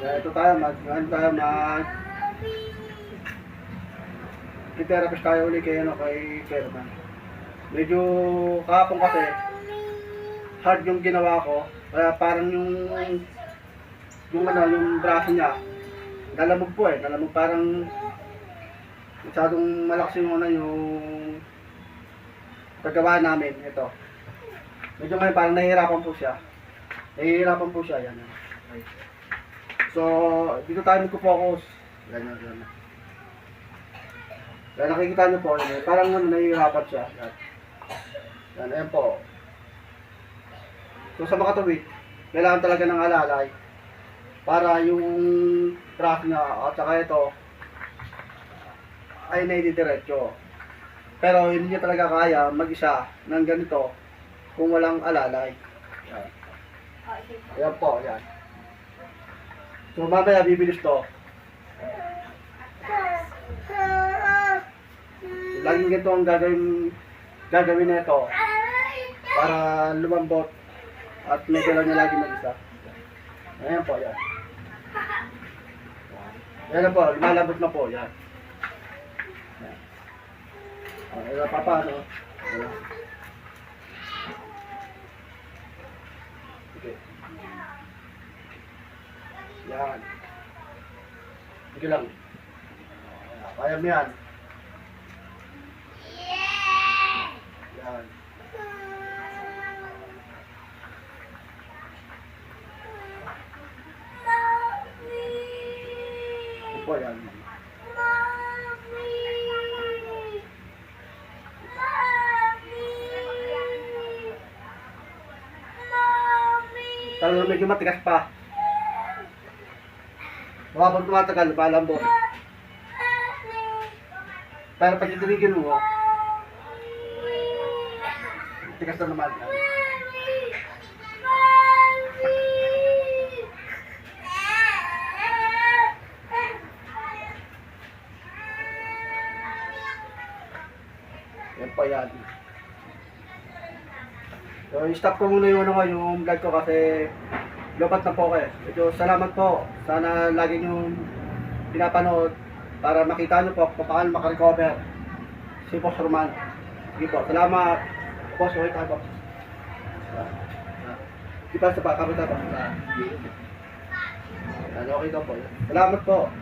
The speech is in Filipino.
Kaya ito tayo, therapist tayo uli kay, kay Kerman. Medyo kahapon kasi, hard yung ginawa ko. Kaya parang yung braso niya, nalamog po nalamog parang masyadong malakas yung paggawa namin, ito. Medyo ngayon parang nahihirapan po siya. Yan. Okay. So, dito tayo magpo-focus. Ganyan. Kaya nakikita nyo po, parang nahihirapan siya. Yan, ayan po. So, sa makatuwid, kailangan talaga ng alalay para yung track niya at saka ito ay naididiretso. Pero hindi niya talaga kaya mag-isa ng ganito kung walang alalay. Yan. Ayan po, yan. So mamaya bibilis to. Laging ganito ang gagawin na ito para lumambot at medyo lang niya lagi mag-isa. Ayan po, yan. Ayan na po, lumalabot na po, yan. Ayan, paano? Ayan. Okay. Yan. Sige lang. Kaya mo yan. Yan. Ito po yan. Talagang medyo matigas pa. Habang tumatagal, malambot. Pero pag itinigil mo, tigas na naman. Yan pa yan. So, i-stop ko muna yung vlog ko kasi lobat na po kayo. Medyo salamat po. Sana lagi nyo pinapanood para makita nyo po kung paano makarecover si Boss Roman. Sige po. Salamat. Boss, wait tayo po. Di ba sa pa? Kapit tayo po. Okay daw po. Salamat po.